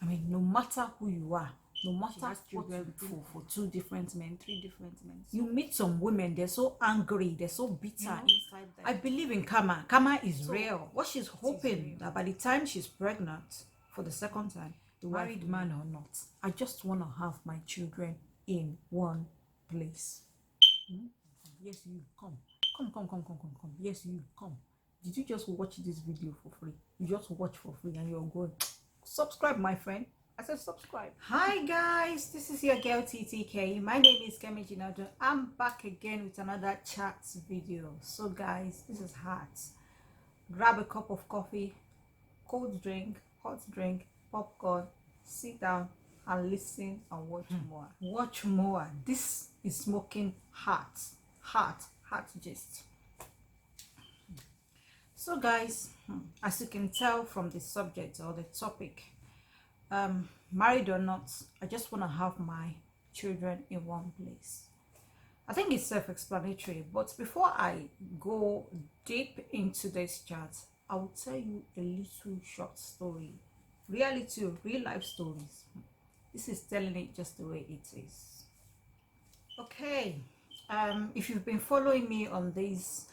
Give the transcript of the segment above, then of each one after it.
I mean, no matter who you are, no matter what you do for 2 different men, 3 different men, you meet some women, they're so angry, they're so bitter inside them. I believe in karma. Karma is real. What she's hoping that by the time she's pregnant for the second time, the married man or not, I just want to have my children in one place. Yes, you come. Come. Yes, you come. Did you just watch this video for free? You just watch for free and you're going, subscribe, my friend. I said subscribe. Hi guys, this is your girl Ttk. My name is Ttk Jinadu. I'm back again with another chat video. So guys, this is hot. Grab a cup of coffee, cold drink, hot drink, popcorn, sit down and listen and watch more. Watch more. This is smoking hot gist. So guys, as you can tell from the subject or the topic, married or not, I just want to have my children in one place. I think it's self-explanatory, but before I go deep into this chat, I will tell you a little short story. Reality of real life stories. This is telling it just the way it is. Okay, if you've been following me on this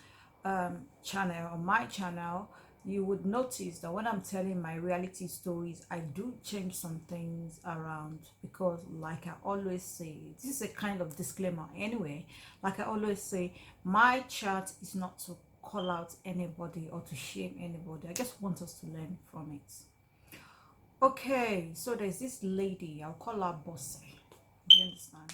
channel, on my channel, you would notice that when I'm telling my reality stories, I do change some things around because, like I always say, this is a kind of disclaimer anyway. Like I always say, my chat is not to call out anybody or to shame anybody. I just want us to learn from it. Okay, so there's this lady, I'll call her Bosse. Do you understand?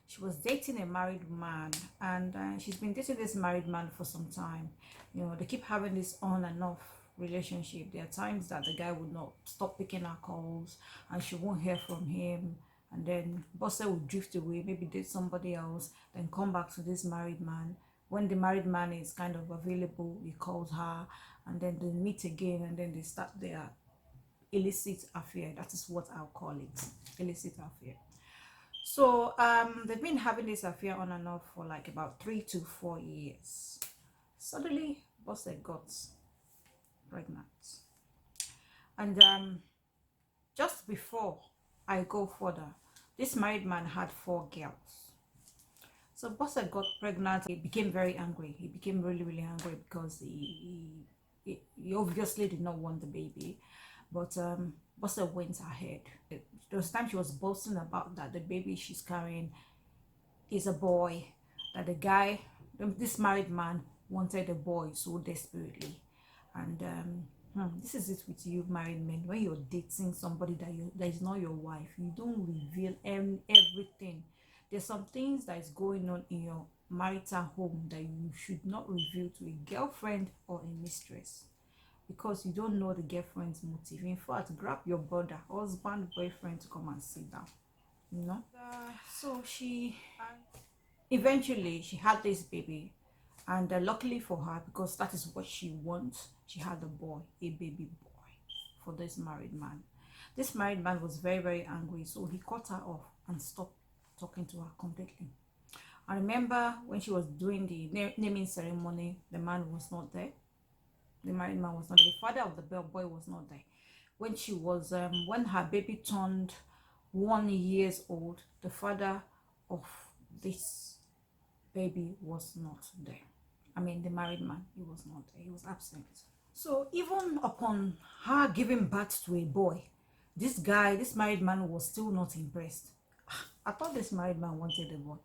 She was dating a married man, and she's been dating this married man for some time. You know, they keep having this on and off relationship. There are times that the guy would not stop picking her calls and she won't hear from him, and then Bosse would drift away, maybe date somebody else, then come back to this married man. When the married man is kind of available, he calls her, and then they meet again, and then they start their illicit affair. That is what I'll call it, illicit affair. So they've been having this affair on and off for like about 3 to 4 years. Suddenly Bosse got pregnant, and just before I go further, this married man had 4 girls. So Bosse got pregnant. He became very angry. He became really angry because he obviously did not want the baby, but Bosse went ahead. There was time she was boasting about that the baby she's carrying is a boy, that the guy, this married man, wanted a boy so desperately. And this is it with you married men. When you're dating somebody that is not your wife, you don't reveal everything. There's some things that is going on in your marital home that you should not reveal to a girlfriend or a mistress, because you don't know the girlfriend's motive. In fact, grab your brother, husband, boyfriend to come and sit down, you know. So she eventually she had this baby, and luckily for her, because that is what she wants, she had a boy, a baby boy, for this married man. This married man was very angry, so he cut her off and stopped talking to her completely. I remember when she was doing the naming ceremony, the man was not there. The married man was not there. The father of the boy was not there. When she was when her baby turned 1 year old, the father of this baby was not there. I mean, the married man, he was not there. He was absent. So even upon her giving birth to a boy, this married man was still not impressed. I thought this married man wanted a boy.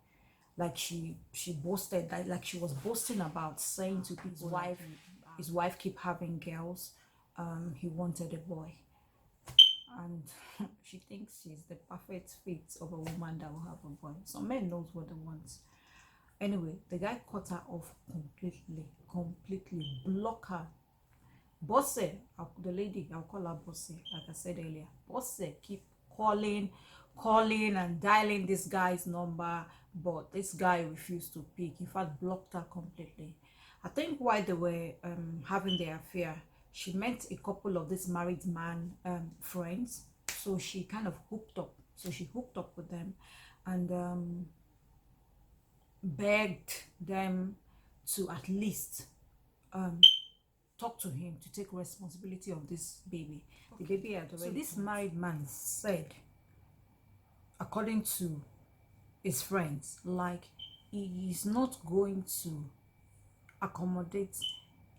Like she boasted, like she was boasting about, saying to people, his wife keep having girls. He wanted a boy, and she thinks she's the perfect fit of a woman that will have a boy. Some men knows what they want. Anyway, the guy cut her off completely, block her. Bosse, the lady, I'll call her Bosse, like I said earlier. Bosse keep calling and dialing this guy's number, but this guy refused to pick. In fact, blocked her completely. I think while they were having their affair, she met a couple of this married man friends, so she kind of hooked up. So she hooked up with them and begged them to at least talk to him to take responsibility of this baby. Okay. The baby had already. So this married man said, according to his friends, like, he is not going to accommodate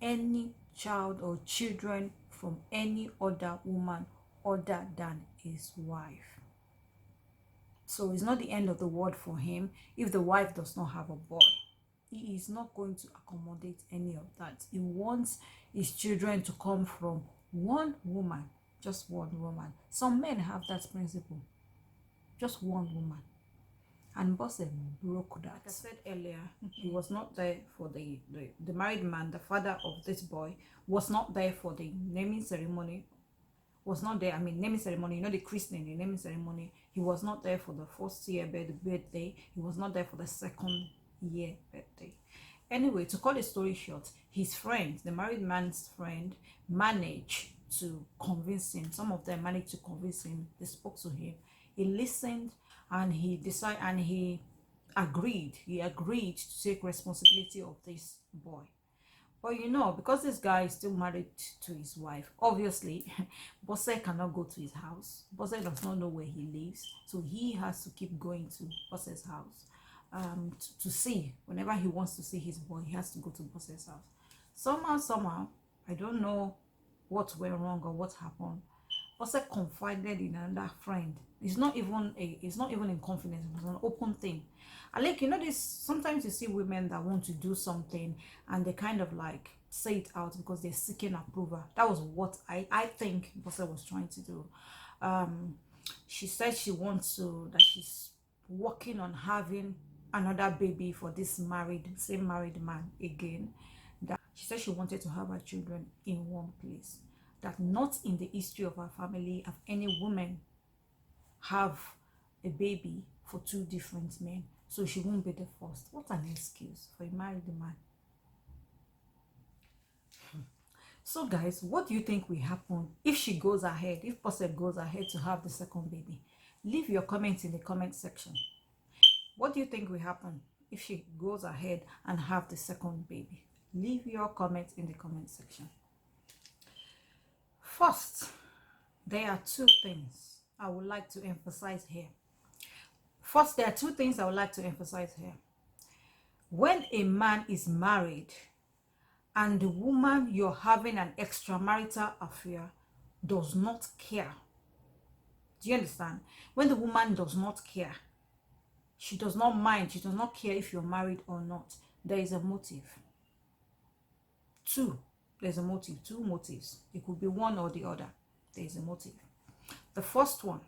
any child or children from any other woman other than his wife. So it's not the end of the world for him if the wife does not have a boy. He is not going to accommodate any of that. He wants his children to come from one woman, just one woman. Some men have that principle, just one woman. And Bosse broke that. Like I said earlier, he was not there for the married man, the father of this boy, was not there for the naming ceremony. Was not there, naming ceremony, you know, the christening, the naming ceremony. He was not there for the first year birthday. He was not there for the second year birthday. Anyway, to cut the story short, his friend, the married man's friend, managed to convince him. Some of them managed to convince him. They spoke to him. He listened, and he decided, and he agreed to take responsibility of this boy. But you know, because this guy is still married to his wife, obviously Bosse cannot go to his house. Bosse does not know where he lives, so he has to keep going to Bosse's house to see. Whenever he wants to see his boy, he has to go to Bosse's house. Somehow, I don't know what went wrong or what happened. Bosse confided in another friend. It's not even in confidence. It's an open thing. And like, you know, this, sometimes you see women that want to do something and they kind of like say it out because they're seeking approval. That was what I think Bosse was trying to do. She said she's working on having another baby for this same married man again. That she said she wanted to have her children in one place. That not in the history of her family have any woman have a baby for two different men, so she won't be the first. What an excuse for a married man. So guys, what do you think will happen if she goes ahead, if Bosse goes ahead to have the second baby? Leave your comments in the comment section. What do you think will happen if she goes ahead and have the second baby? Leave your comments in the comment section. First, there are two things I would like to emphasize here. When a man is married and the woman you're having an extramarital affair does not care, do you understand? When the woman does not care, she does not mind, she does not care if you're married or not, there is a motive. There's a motive, two motives. It could be one or the other. There is a motive. The first one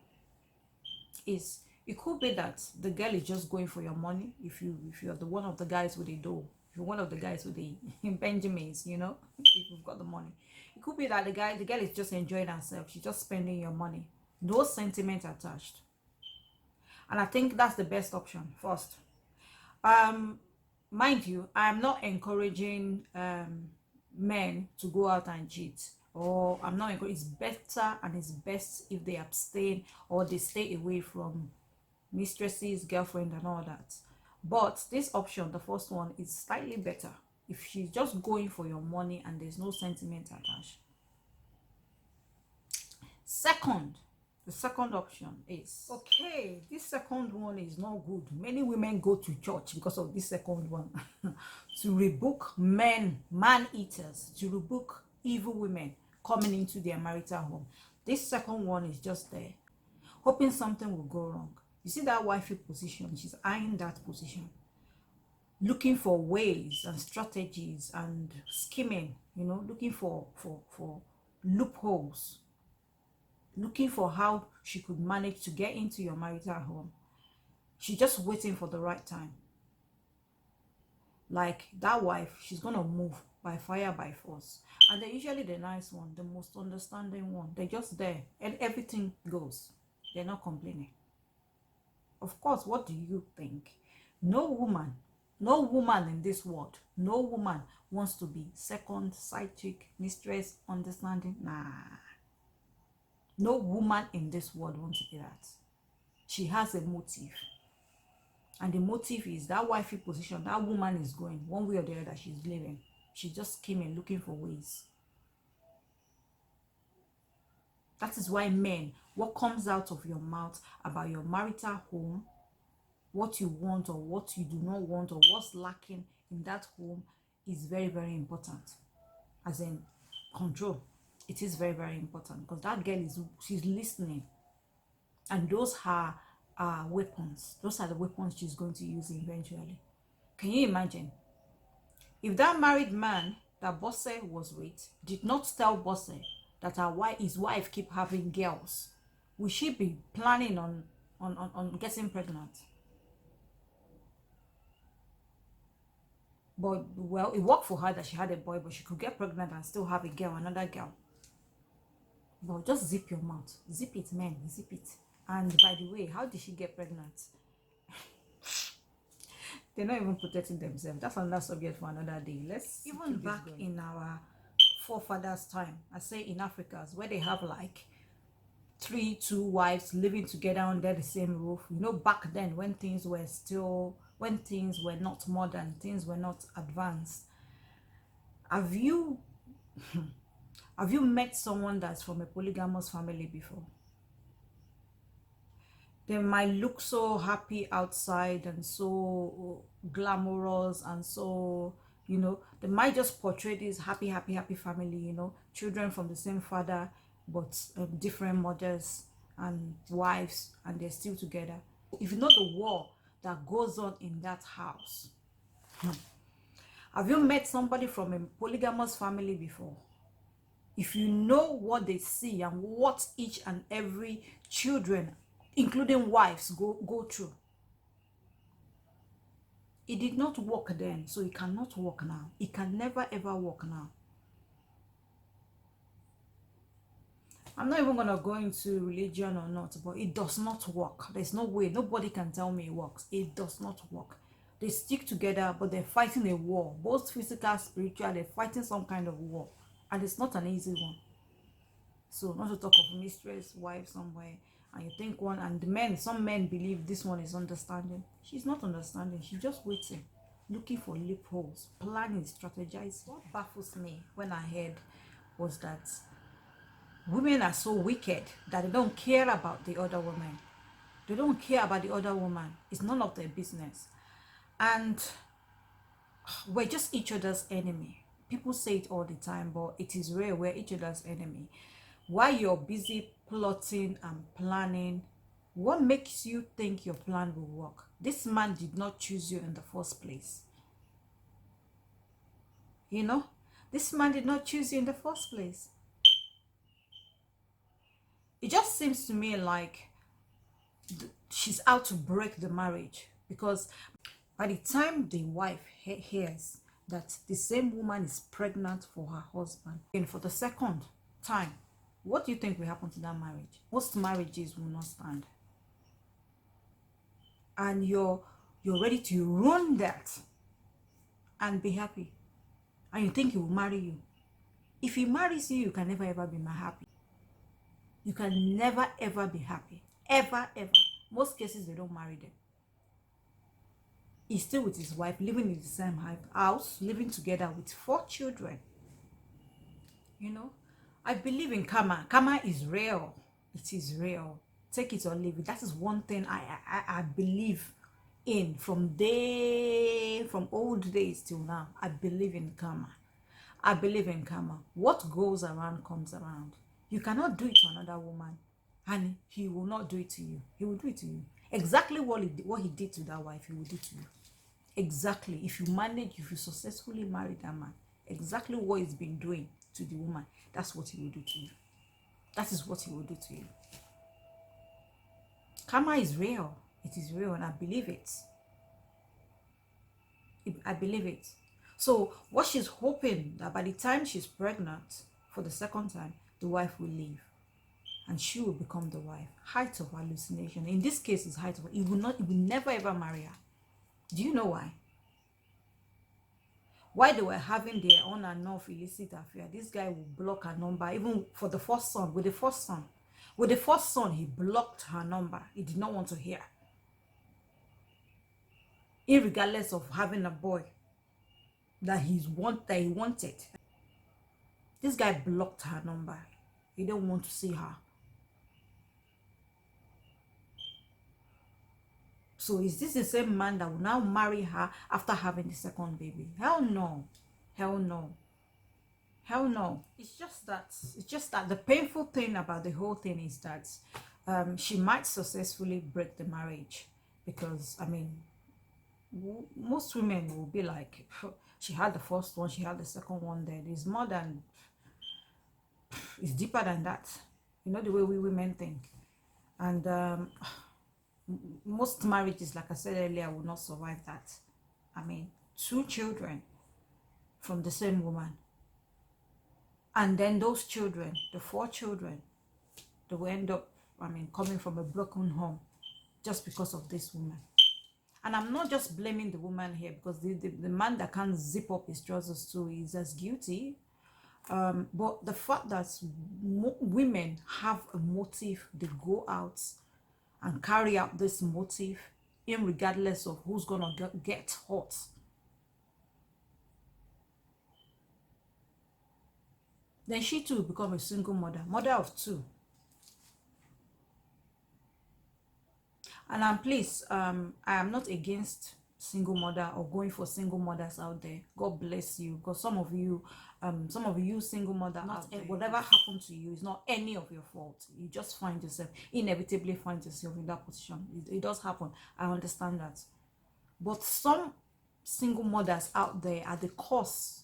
is, it could be that the girl is just going for your money. If you're the one of the guys with the dough, if you're one of the guys with the Benjamins, you know, if you've got the money. It could be that the girl is just enjoying herself. She's just spending your money. No sentiment attached. And I think that's the best option first. Mind you, I'm not encouraging men to go out and cheat, or I'm not encouraging. It's better and it's best if they abstain or they stay away from mistresses, girlfriend and all that. But this option, the first one, is slightly better if she's just going for your money and there's no sentiment attached. The second option is, okay, this second one is not good. Many women go to church because of this second one to rebuke man-eaters, to rebuke evil women coming into their marital home. This second one is just there, hoping something will go wrong. You see that wifey position, she's eyeing that position, looking for ways and strategies and scheming, you know, looking for loopholes, looking for how she could manage to get into your marital home. She's just waiting for the right time. Like that wife, she's gonna move by fire, by force. And they're usually the nice one, the most understanding one. They're just there and everything goes. They're not complaining. Of course, what do you think? No woman in this world, no woman wants to be second, side chick, mistress, understanding. Nah. No woman in this world wants to be that. She has a motive. And the motive is that wifey position. That woman is going one way or the other. She's living. She's just scheming, looking for ways. That is why men, what comes out of your mouth about your marital home, what you want or what you do not want or what's lacking in that home is very, very important. As in control. It is very, very important because that girl she's listening. And those are weapons. Those are the weapons she's going to use eventually. Can you imagine? If that married man that Bosse was with did not tell Bosse that his wife keep having girls, will she be planning on getting pregnant? But, well, it worked for her that she had a boy, but she could get pregnant and still have a girl, another girl. But just zip your mouth. Zip it, men. Zip it. And by the way, how did she get pregnant? They're not even protecting themselves. That's another subject for another day. Let's even back in our forefathers' time, I say in Africa, where they have like 2 wives living together under the same roof. You know, back then when things were not modern, things were not advanced. Have you met someone that's from a polygamous family before? They might look so happy outside and so glamorous and so, you know, they might just portray this happy family, you know, children from the same father but different mothers and wives, and they're still together. If you know the war that goes on in that house, have you met somebody from a polygamous family before? If you know what they see and what each and every children, including wives, go through. It did not work then, so it cannot work now. It can never ever work now. I'm not even gonna go into religion or not, but it does not work. There's no way. Nobody can tell me it works. It does not work. They stick together, but they're fighting a war, both physical, spiritual. They're fighting some kind of war, and it's not an easy one. So not to talk of mistress, wife somewhere, and you think one, and the men, some men believe this one is understanding. She's not understanding. She's just waiting, looking for loopholes, planning, strategizing. What baffles me when I heard was that women are so wicked that they don't care about the other woman. They don't care about the other woman. It's none of their business. And we're just each other's enemy. People say it all the time, but it is rare. We're each other's enemy. While you're busy plotting and planning, what makes you think your plan will work? This man did not choose you in the first place. You know, this man did not choose you in the first place. It just seems to me like she's out to break the marriage, because by the time the wife hears that the same woman is pregnant for her husband, and for the second time, what do you think will happen to that marriage? Most marriages will not stand. And you're ready to ruin that and be happy. And you think he will marry you. If he marries you, you can never ever be happy. You can never ever be happy. Ever, ever. Most cases, they don't marry them. He's still with his wife, living in the same house, living together with 4 children. You know, I believe in karma. Karma is real. It is real. Take it or leave it. That is one thing I believe in from old days till now. I believe in karma. I believe in karma. What goes around comes around. You cannot do it to another woman, and he will not do it to you. He will do it to you. Exactly what he did to that wife, he will do to you. Exactly. If you successfully marry that man, exactly what he's been doing to the woman, that's what he will do to you. That is what he will do to you. Karma is real. It is real, and I believe it. I believe it. So what she's hoping that by the time she's pregnant for the second time, the wife will leave and she will become the wife. Height of hallucination. In this case, it's height of, he will never ever marry her. Do you know why? While they were having their on and off illicit affair, this guy will block her number, even for the first son. With the first son, he blocked her number. He did not want to hear. Irregardless of having a boy that he wanted. This guy blocked her number. He didn't want to see her. So is this the same man that will now marry her after having the second baby? Hell no. Hell no. Hell no. It's just that the painful thing about the whole thing is that she might successfully break the marriage, because I mean, most women will be like, she had the first one, she had the second one. There is more than, it's deeper than that, you know, the way we women think. And most marriages, like I said earlier, will not survive that. I mean, 2 children from the same woman, and then those children, the 4 children, they will end up, I mean, coming from a broken home just because of this woman. And I'm not just blaming the woman here, because the man that can't zip up his trousers too is as guilty. But the fact that women have a motive, they go out and carry out this motive, regardless of who's gonna get hurt. Then she too become a single mother of 2. And please, I am not against single mother or going for single mothers out there. God bless you, because some of you single mother out there, whatever happened to you is not any of your fault. You just inevitably find yourself in that position. It does happen. I understand that. But some single mothers out there are the cause.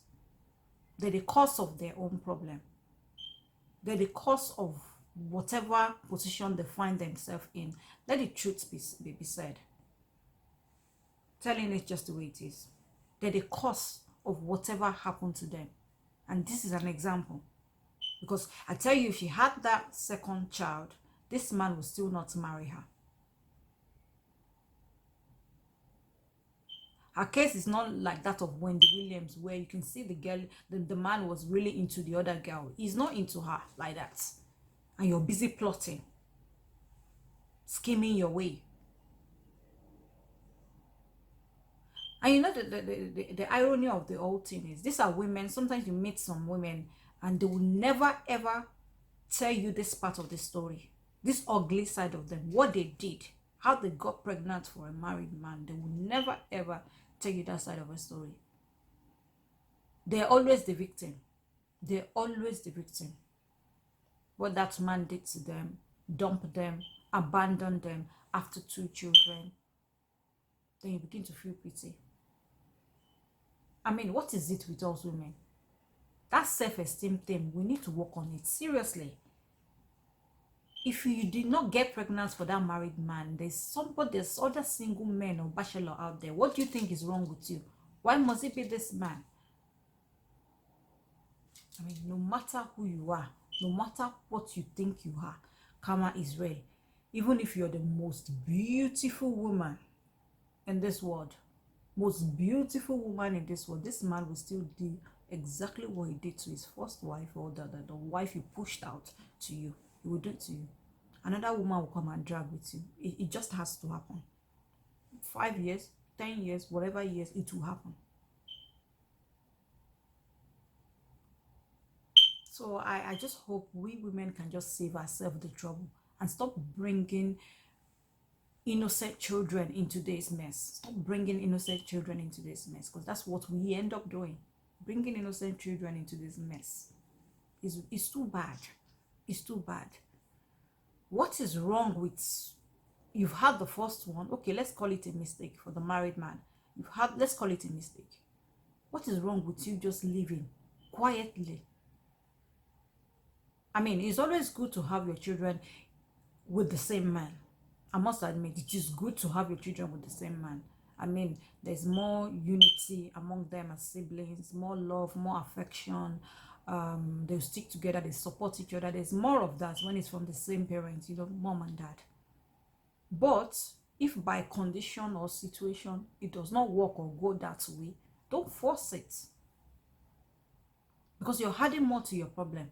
They're the cause of their own problem. They're the cause of whatever position they find themselves in. Let the truth be said. Telling it just the way it is. They're the cause of whatever happened to them. And this is an example. Because I tell you, if she had that second child, this man will still not marry her. Her case is not like that of Wendy Williams, where you can see the girl, the man was really into the other girl. He's not into her like that. And you're busy plotting, scheming your way. And you know, the irony of the whole thing is, these are women. Sometimes you meet some women and they will never ever tell you this part of the story, this ugly side of them, what they did, how they got pregnant for a married man. They will never ever tell you that side of a story. They're always the victim. They're always the victim. What that man did to them, dump them, abandon them after 2 children, then you begin to feel pity. I mean, what is it with us women? That self-esteem thing, we need to work on it seriously. If you did not get pregnant for that married man, there's other single men or bachelor out there. What do you think is wrong with you? Why must it be this man? I mean, no matter who you are, no matter what you think you are, karma is real. Even if you're the most beautiful woman in this world, most beautiful woman in this world, this man will still do exactly what he did to his first wife, or the wife he pushed out to you. He will do it to you. Another woman will come and drag with you. It just has to happen. 5 years, 10 years, whatever years, it will happen. So I just hope we women can just save ourselves the trouble and stop bringing innocent children into this mess. Stop bringing innocent children into this mess, because that's what we end up doing. Bringing innocent children into this mess is too bad. It's too bad. What is wrong with, you've had the first one, okay, let's call it a mistake for the married man. Let's call it a mistake. What is wrong with you just living quietly? I mean, it's always good to have your children with the same man. I must admit, it is good to have your children with the same man. I mean, there's more unity among them as siblings, more love, more affection. They'll stick together, they support each other. There's more of that when it's from the same parents, you know, mom and dad. But if by condition or situation it does not work or go that way, don't force it, because you're adding more to your problem.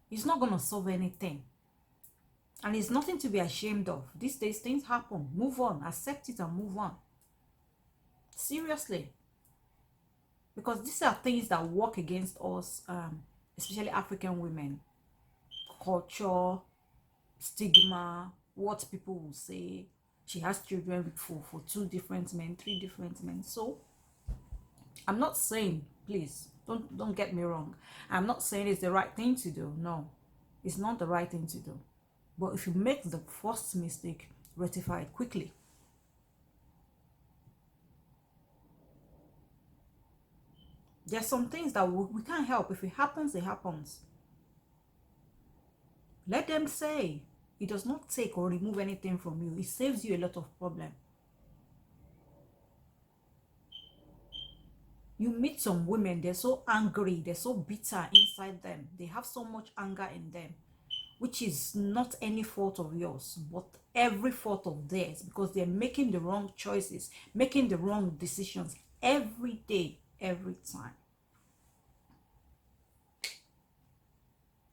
It's not going to solve anything. And it's nothing to be ashamed of. These days, things happen. Move on. Accept it and move on. Seriously. Because these are things that work against us, especially African women. Culture, stigma, what people will say. She has children for 2 different men, 3 different men. So I'm not saying, please don't get me wrong, I'm not saying it's the right thing to do. No, it's not the right thing to do. But if you make the first mistake, rectify it quickly. There's some things that we can't help. If it happens, it happens. Let them say. It does not take or remove anything from you. It saves you a lot of problem. You meet some women, they're so angry, they're so bitter inside them. They have so much anger in them, which is not any fault of yours, but every fault of theirs, because they're making the wrong choices, making the wrong decisions every day, every time.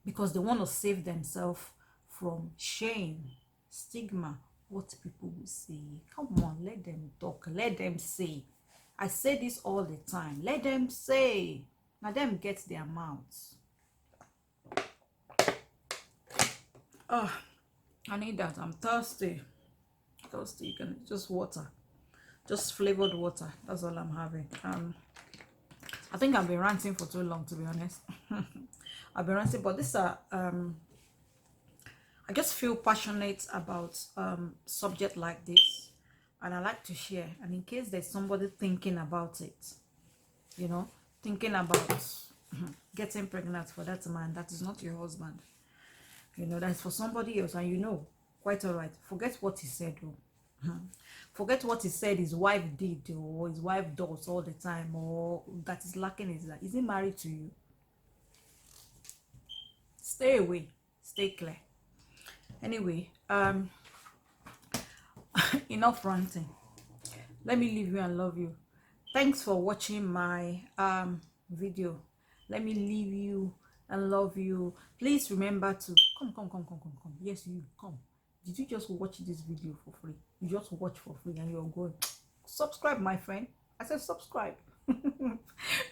Because they want to save themselves from shame, stigma, what people will say. Come on, let them talk, let them say. I say this all the time. Let them say. Now them get their mouths. Oh, I need that. I'm thirsty. Thirsty. You can just water. Just flavored water. That's all I'm having. I think I've been ranting for too long, to be honest. I've been ranting, but this I just feel passionate about subject like this, and I like to share. And in case there's somebody thinking about it, you know, thinking about getting pregnant for that man that is not your husband, you know, that's for somebody else, and you know, quite all right, forget what he said. Forget what he said his wife did or his wife does all the time, or that is lacking. Is he married to you? Stay away, stay clear. Anyway, enough ranting. Let me leave you and love you. Thanks for watching my video. Let me leave you and love you. Please remember to come. Yes, you come. Did you just watch this video for free? You just watch for free and you're going, subscribe, my friend. I said subscribe.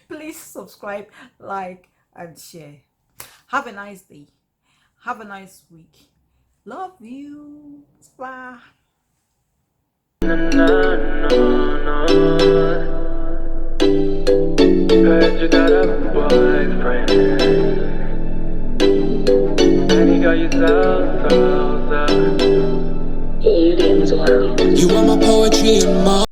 Please subscribe, like, and share. Have a nice day. Have a nice week. Love you. Bye. Heard you got a boyfriend, and he got you so. You are my poetry and more.